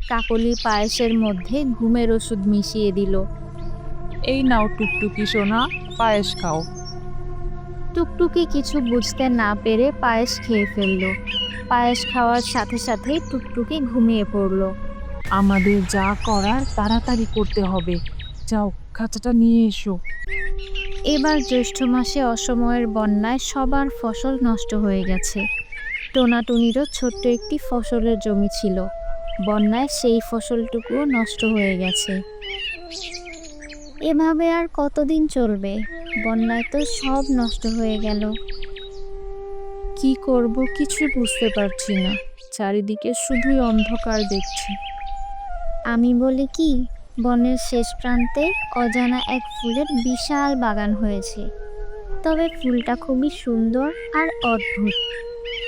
কাকলি পায়েসের মধ্যে ঘুমের ওষুধ মিশিয়ে দিল। এই নাও টুকটুকি সোনা, পায়েস খাও। টুকটুকি কিছু বুঝতে না পেরে পায়েস খেয়ে ফেলল। পায়েস খাওয়ার সাথে সাথেই টুকটুকি ঘুমিয়ে পড়ল। আমাদের যা করার তাড়াতাড়ি করতে হবে। যাও, খাঁচাটা নিয়ে এসো। এবার জ্যৈষ্ঠ মাসে অসময়ের বন্যায় সবার ফসল নষ্ট হয়ে গেছে। টোনাটুনিরও ছোট্ট একটি ফসলের জমি ছিল। বন্যায় সেই ফসলটুকুও নষ্ট হয়ে গেছে। এভাবে আর কতদিন চলবে? বন্যায় তো সব নষ্ট হয়ে গেল। কি করব কিছু বুঝতে পারছি না। চারিদিকে শুধুই অন্ধকার দেখছি। আমি বলি কি, বনের শেষ প্রান্তে অজানা এক ফুলের বিশাল বাগান হয়েছে। তবে ফুলটা খুবই সুন্দর আর অদ্ভুত।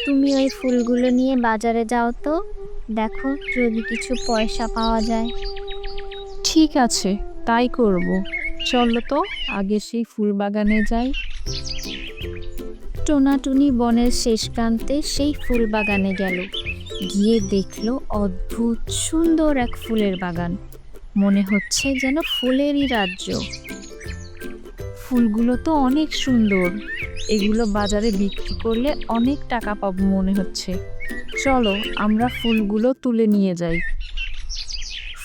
তুমি ওই ফুলগুলো নিয়ে বাজারে যাও তো, দেখো যদি কিছু পয়সা পাওয়া যায়। ঠিক আছে, তাই করব। চলো তো আগে সেই ফুল বাগানে যাই। টোনাটুনি বনের শেষ প্রান্তে সেই ফুল বাগানে গেল। গিয়ে দেখলো অদ্ভুত সুন্দর এক ফুলের বাগান। মনে হচ্ছে যেন ফুলেরই রাজ্য। ফুলগুলো তো অনেক সুন্দর। এগুলো বাজারে বিক্রি করলে অনেক টাকা পাবো মনে হচ্ছে। চলো আমরা ফুলগুলো তুলে নিয়ে যাই।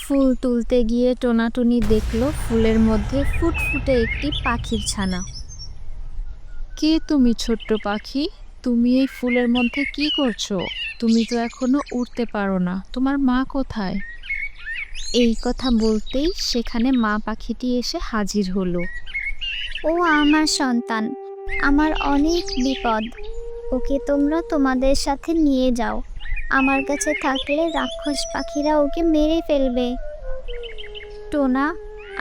ফুল তুলতে গিয়ে টোনাটুনি দেখলো ফুলের মধ্যে ফুটফুটে একটি পাখির ছানা। কে তুমি ছোট্ট পাখি? তুমি এই ফুলের মধ্যে কি করছো? তুমি তো এখনো উড়তে পারো না, তোমার মা কোথায়? এই কথা বলতেই সেখানে মা পাখিটি এসে হাজির হলো। ও আমার সন্তান, আমার অনেক বিপদ। ওকে তোমরা তোমাদের সাথে নিয়ে যাও। আমার কাছে থাকলে রাক্ষস পাখিরা ওকে মেরে ফেলবে। টোনা,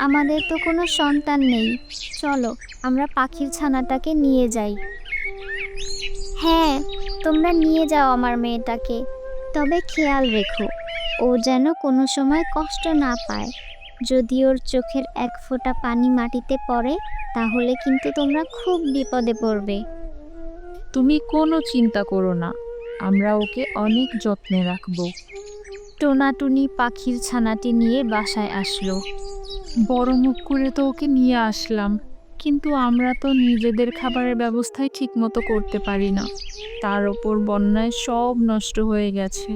আমাদের তো কোনো সন্তান নেই, চলো আমরা পাখির ছানাটাকে নিয়ে যাই। হ্যাঁ, তোমরা নিয়ে যাও আমার মেয়েটাকে, তবে খেয়াল রেখো ও যেন কোনো সময় কষ্ট না পায়। যদি ওর চোখের এক ফোঁটা পানি মাটিতে পড়ে তাহলে কিন্তু তোমরা খুব বিপদে পড়বে। তুমি কোনো চিন্তা করো না, আমরা ওকে অনেক যত্নে রাখবো। টোনাটুনি পাখির ছানাটি নিয়ে বাসায় আসলো। বড় মুখ করে তো ওকে নিয়ে আসলাম, কিন্তু আমরা তো নিজেদের খাবারের ব্যবস্থাই ঠিকমতো করতে পারি না। তার ওপর বন্যায় সব নষ্ট হয়ে গেছে।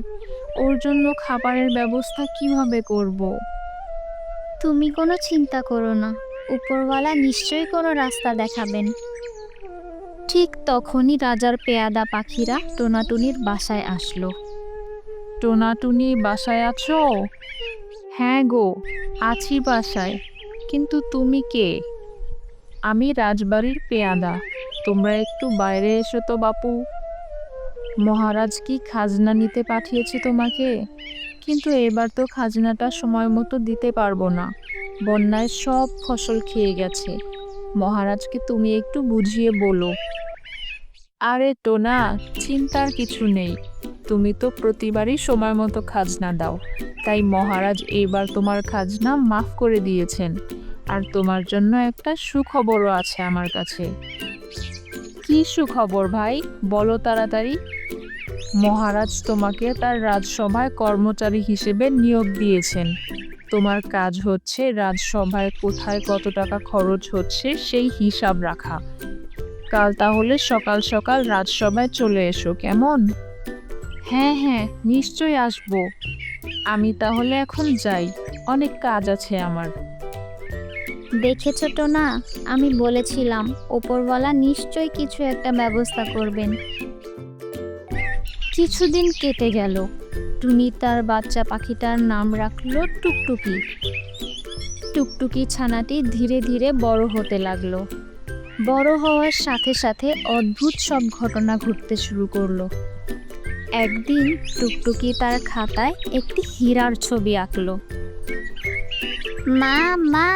ওর জন্য খাবারের ব্যবস্থা কিভাবে করব? তুমি কোনো চিন্তা করো না, উপরওয়ালা নিশ্চয়ই কোনো রাস্তা দেখাবেন। ঠিক তখনই রাজার পেয়াদা পাখিরা টোনাটুনির বাসায় আসলো। টোনাটুনি বাসায় আছো? হ্যাঁ গো, আছি বাসায়। কিন্তু তুমি কে? আমি রাজবাড়ির পেয়াদা। তোমরা একটু বাইরে এসো তো বাপু। মহারাজ কি খাজনা নিতে পাঠিয়েছে তোমাকে? কিন্তু এবার তো খাজনাটা সময় মতো দিতে পারবো না। বন্যায় সব ফসল খেয়ে গেছে। মহারাজকে তুমি একটু বুঝিয়ে বলো। আরে টোনা, চিন্তার কিছু নেই। তুমি তো প্রতিবারই সময় মতো খাজনা দাও, তাই মহারাজ এইবার তোমার খাজনা মাফ করে দিয়েছেন। আর তোমার জন্য একটা সুখবরও আছে আমার কাছে। কি সুখবর ভাই, বলো তাড়াতাড়ি। মহারাজ তোমাকে তার রাজসভায় কর্মচারী হিসেবে নিয়োগ দিয়েছেন। তোমার কাজ হচ্ছে রাজসভায় কোথায় কত টাকা খরচ হচ্ছে সেই হিসাব রাখা। কাল তাহলে সকাল সকাল রাজসভায় চলে এসো, কেমন? হ্যাঁ হ্যাঁ, নিশ্চয়ই আসবো। আমি তাহলে এখন যাই, অনেক কাজ আছে আমার। দেখেছো টোনা, আমি বলেছিলাম ওপরওয়ালা নিশ্চয়ই কিছু একটা ব্যবস্থা করবেন। কিছুদিন কেটে গেল। টুনি তার বাচ্চা পাখিটার নাম রাখলো টুকটুকি। টুকটুকি ছানাটি ধীরে ধীরে বড় হতে লাগলো। বড় হওয়ার সাথে সাথে অদ্ভুত সব ঘটনা ঘটতে শুরু করলো। একদিন টুকটুকি তার খাতায় একটি হীরার ছবি আঁকলো। মা মা,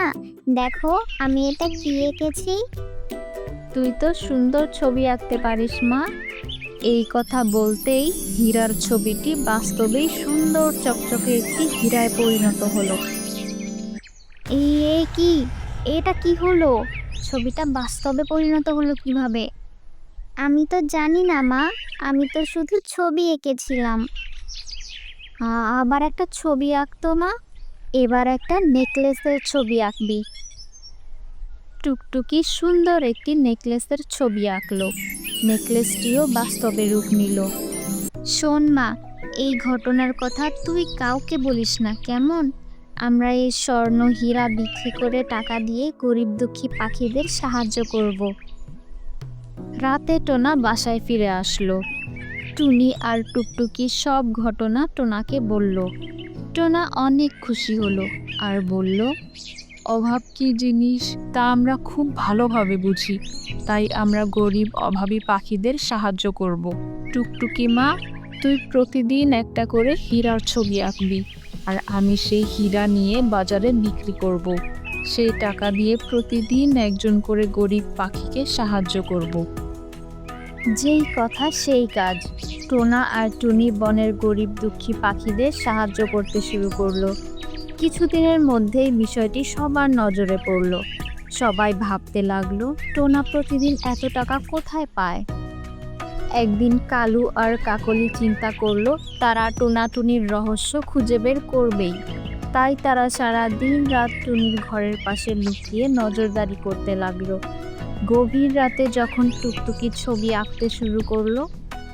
দেখো আমি এটা কি এঁকেছি। তুই তো সুন্দর ছবি আঁকতে পারিস মা। এই কথা বলতেই হীরার ছবিটি বাস্তবেই সুন্দর চকচকে একটি হীরায় পরিণত হলো। কি, এটা কি হলো? ছবিটা বাস্তবে পরিণত হলো কিভাবে? আমি তো জানি না মা, আমি তো শুধু ছবি এঁকেছিলাম। আবার একটা ছবি আঁকতো মা। এবার একটা নেকলেসের ছবি আঁকবি। টুকটুকি সুন্দর একটি নেকলেসের ছবি আঁকলো। নেকলেসটিও বাস্তবে রূপ নিল। শোন মা, এই ঘটনার কথা তুই কাউকে বলিস না, কেমন? আমরা এই স্বর্ণ হীরা বিক্রি করে টাকা দিয়ে গরিব দুঃখী পাখিদের সাহায্য করব। রাতে টোনা বাসায় ফিরে আসলো। টুনি আর টুকটুকি সব ঘটনা টোনাকে বলল। টোনা অনেক খুশি হলো আর বলল, অভাব কি জিনিস তা আমরা খুব ভালোভাবে বুঝি, তাই আমরা গরিব অভাবী পাখিদের সাহায্য করব। টুকটুকি মা, তুই প্রতিদিন একটা করে হীরার ছবি আঁকবি, আর আমি সেই হীরা নিয়ে বাজারে বিক্রি করব। সেই টাকা দিয়ে প্রতিদিন একজন করে গরিব পাখিকে সাহায্য করব। যেই কথা সেই কাজ। টোনা আর টুনি বনের গরিব দুঃখী পাখিদের সাহায্য করতে শুরু করলো। কিছুদিনের মধ্যেই বিষয়টি সবার নজরে পড়ল। সবাই ভাবতে লাগলো, টোনা প্রতিদিন এত টাকা কোথায় পায়? একদিন কালু আর কাকলি চিন্তা করলো তারা টোনাটুনির রহস্য খুঁজে বের করবেই। তাই তারা সারা দিন রাত টুনির ঘরের পাশে লুকিয়ে নজরদারি করতে লাগলো। গভীর রাতে যখন টুকটুকি ছবি আঁকতে শুরু করলো,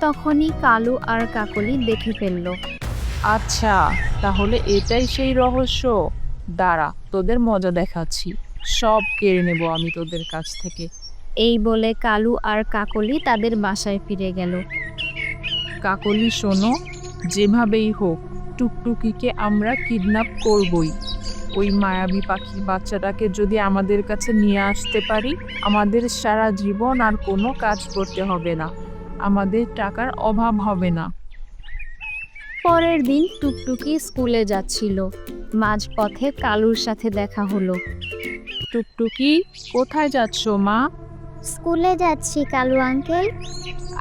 তখনই কালু আর কাকলি দেখে ফেললো। আচ্ছা, তাহলে এটাই সেই রহস্য। দাঁড়া, তোদের মজা দেখাচ্ছি। সব কেড়ে নেব আমি তোদের কাছ থেকে। এই বলে কালু আর কাকলি তাদের বাসায় ফিরে গেল। কাকলি শোনো, যেভাবেই হোক টুকটুকিকে আমরা কিডন্যাপ করবই। ওই মায়াবী পাখির বাচ্চাটাকে যদি আমাদের কাছে নিয়ে আসতে পারি, আমাদের সারা জীবন আর কোনো কাজ করতে হবে না, আমাদের টাকার অভাব হবে না। পরের দিন টুকটুকি স্কুলে যাচ্ছিল। মাঝপথে কালুর সাথে দেখা হলো। টুকটুকি, কোথায় যাচ্ছ মা? স্কুলে যাচ্ছি কালু আঙ্কেল।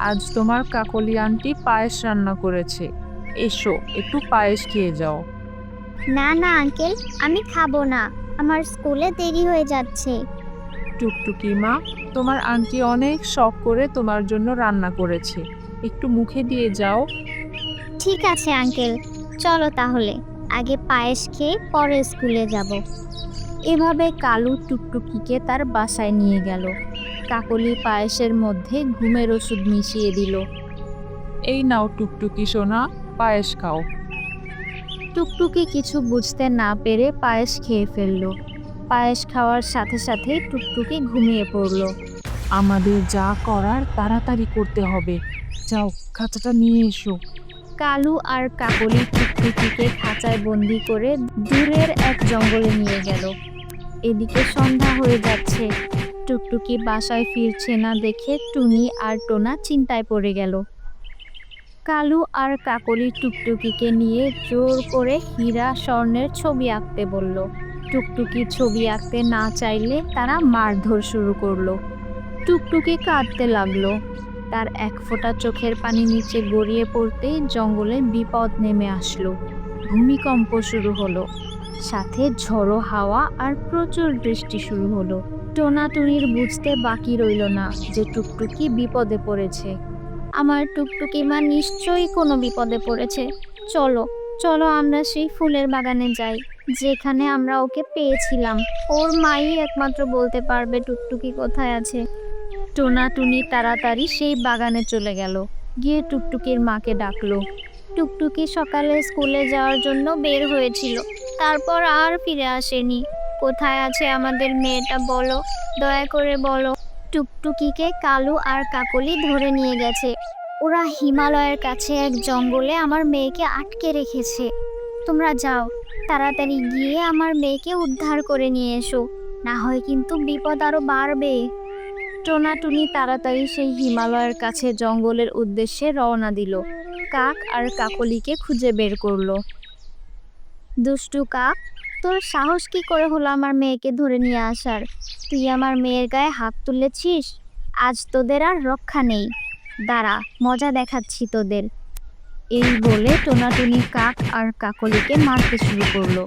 আজ তোমার কাকলি আন্টি পায়েস রান্না করেছে, এসো একটু পায়েস খেয়ে যাও। না না আঙ্কেল, আমি খাবো না, আমার স্কুলে দেরি হয়ে যাচ্ছে। টুকটুকি মা, তোমার আন্টি অনেক শখ করে তোমার জন্য রান্না করেছে, একটু মুখে দিয়ে যাও। ঠিক আছে আঙ্কেল, চলো তাহলে, আগে পায়েস খেয়ে পরে স্কুলে যাব। এভাবে কালু টুকটুকিকে তার বাসায় নিয়ে গেল। কাকলি পায়েসের মধ্যে ঘুমের ওষুধ মিশিয়ে দিল। এই নাও টুকটুকি সোনা, পায়েস খাও। টুকটুকি কিছু বুঝতে না পেরে পায়েস খেয়ে ফেলল। পায়েস খাওয়ার সাথে সাথে টুকটুকি ঘুমিয়ে পড়ল। আমাদের যা করার তাড়াতাড়ি করতে হবে, যাও খাঁচাটা নিয়ে এসো। কালু আর কাকলি টুকটুকিকে খাঁচায় বন্দি করে দূরের এক জঙ্গলে নিয়ে গেল। এদিকে সন্ধ্যা হয়ে যাচ্ছে। টুকটুকি বাসায় ফিরছে না দেখে টুনি আর টোনা চিন্তায় পড়ে গেল। কালু আর কাকলি টুকটুকিকে নিয়ে জোর করে হীরা স্বর্ণের ছবি আঁকতে বলল। টুকটুকি ছবি আঁকতে না চাইলে তারা মারধর শুরু করলো। টুকটুকি কাঁদতে লাগলো। তার এক ফোঁটা চোখের পানি নিচে গড়িয়ে পড়তেই জঙ্গলে বিপদ নেমে আসলো। ভূমিকম্প শুরু হলো, সাথে ঝড়ো হাওয়া আর প্রচুর বৃষ্টি শুরু হলো। টোনাটুনির বুঝতে বাকি রইল না যে টুকটুকি বিপদে পড়েছে। আমার টুকটুকি মা নিশ্চয়ই কোনো বিপদে পড়েছে। চলো চলো আমরা সেই ফুলের বাগানে যাই, যেখানে আমরা ওকে পেয়েছিলাম। ওর মাই একমাত্র বলতে পারবে টুকটুকি কোথায় আছে। টোনাটুনি তাড়াতাড়ি সেই বাগানে চলে গেল। গিয়ে টুকটুকির মাকে ডাকলো। টুকটুকি সকালে স্কুলে যাওয়ার জন্য বের হয়েছিল, তারপর আর ফিরে আসেনি। কোথায় আছে আমাদের মেয়েটা বলো, দয়া করে বলো। টুকটুকিকে কালু আর কাকলি ধরে নিয়ে গেছে। ওরা হিমালয়ের কাছে এক জঙ্গলে আমার মেয়েকে আটকে রেখেছে। তোমরা যাও, তাড়াতাড়ি গিয়ে আমার মেয়েকে উদ্ধার করে নিয়ে এসো, না হয় কিন্তু বিপদ আরো বাড়বে। টোনাটুনি তাড়াতাড়ি সেই হিমালয়ের কাছে জঙ্গলের উদ্দেশ্যে রওনা দিল। কাক আর কাকলিকে খুঁজে বের করলো। দুষ্টু কাক, তোর সাহস কি করে হলো আমার মেয়েকে ধরে নিয়ে আসার? তুই আমার মেয়ের গায়ে হাত তুলেছিস, আজ তোদের আর রক্ষা নেই। দাঁড়া, মজা দেখাচ্ছি তোদের। এই বলে টোনাটুনি কাক আর কাকলিকে মারতে শুরু করলো।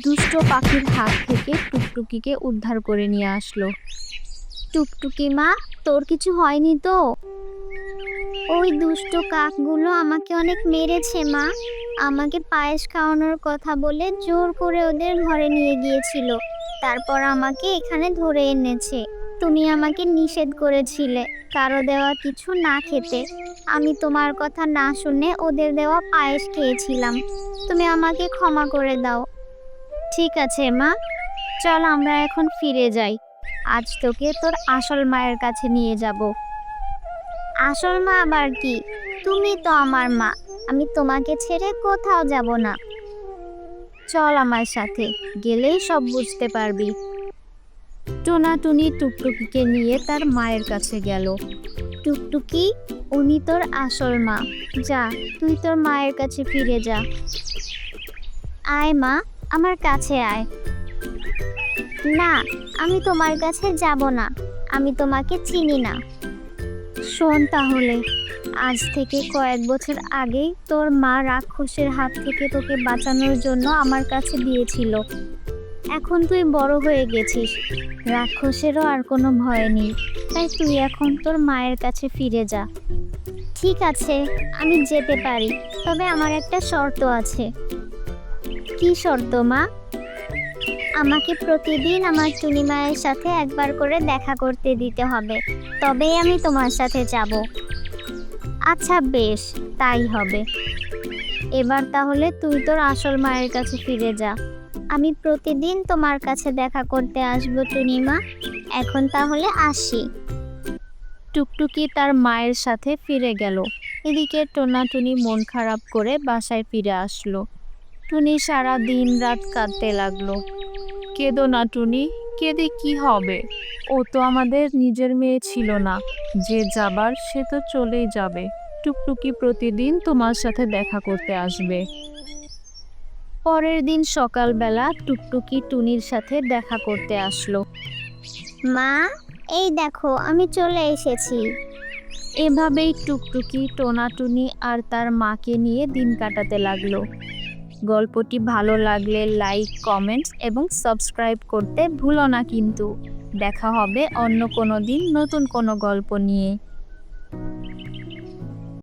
দুষ্ট পাখির হাত থেকে টুকটুকিকে উদ্ধার করে নিয়ে আসলো। টুকটুকি মা, তোর কিছু হয়নি তো? ওই দুষ্টু কাকগুলো আমাকে অনেক মেরেছে মা। আমাকে পায়েস খাওয়ানোর কথা বলে জোর করে ওদের ঘরে নিয়ে গিয়েছিল। তারপর আমাকে এখানে ধরে এনেছে। তুমি আমাকে নিষেধ করেছিলে কারো দেওয়া কিছু না খেতে। আমি তোমার কথা না শুনে ওদের দেওয়া পায়েস খেয়েছিলাম। তুমি আমাকে ক্ষমা করে দাও। ঠিক আছে মা, চল আমরা এখন ফিরে যাই। আজ তোকে তোর আসল মায়ের কাছে নিয়ে যাব। আসল মা আবার কি? তুমি তো আমার মা। আমি তোমাকে ছেড়ে কোথাও যাব না। চল আমার সাথে, গেলেই সব বুঝতে পারবি। টোনাটুনি টুকটুকিকে নিয়ে তার মায়ের কাছে গেল। টুকটুকি, উনি তোর আসল মা। যা, তুই তোর মায়ের কাছে ফিরে যা। আয় মা, আমার কাছে আয়। না, আমি তোমার কাছে যাব না। আমি তোমাকে চিনি না। শোন তাহলে, আজ থেকে কয়েক বছর আগেই তোর মা রাক্ষসের হাত থেকে তোকে বাঁচানোর জন্য আমার কাছে দিয়েছিল। এখন তুই বড় হয়ে গেছিস, রাক্ষসেরও আর কোনো ভয় নেই। তাই তুই এখন তোর মায়ের কাছে ফিরে যা। ঠিক আছে, আমি যেতে পারি, তবে আমার একটা শর্ত আছে। কি শর্ত মা? আমাকে প্রতিদিন আমার টুনি মায়ের সাথে একবার করে দেখা করতে দিতে হবে, তবেই আমি তোমার সাথে যাব। আচ্ছা বেশ, তাই হবে। এবার তাহলে তুই তোর আসল মায়ের কাছে ফিরে যা। আমি প্রতিদিন তোমার কাছে দেখা করতে আসবো টুনিমা। এখন তাহলে আসি। টুকটুকি তার মায়ের সাথে ফিরে গেল। এদিকে টোনাটুনি মন খারাপ করে বাসায় ফিরে আসলো। টুনি সারা দিন রাত কাঁদতে লাগলো। কেঁদো না টুনি, কেঁদে কি হবে? ও তো আমাদের নিজের মেয়ে ছিল না। যে যাবার সে তো চলেই যাবে। টুকটুকি প্রতিদিন তোমার সাথে দেখা করতে আসবে। পরের দিন সকালবেলা টুকটুকি টুনির সাথে দেখা করতে আসলো। মা, এই দেখো আমি চলে এসেছি। এভাবেই টুকটুকি টোনাটুনি আর তার মাকে নিয়ে দিন কাটাতে লাগলো। গল্পটি ভালো লাগলে লাইক, কমেন্টস এবং সাবস্ক্রাইব করতে ভুলো না কিন্তু। দেখা হবে অন্য কোনো দিন নতুন কোনো গল্প নিয়ে।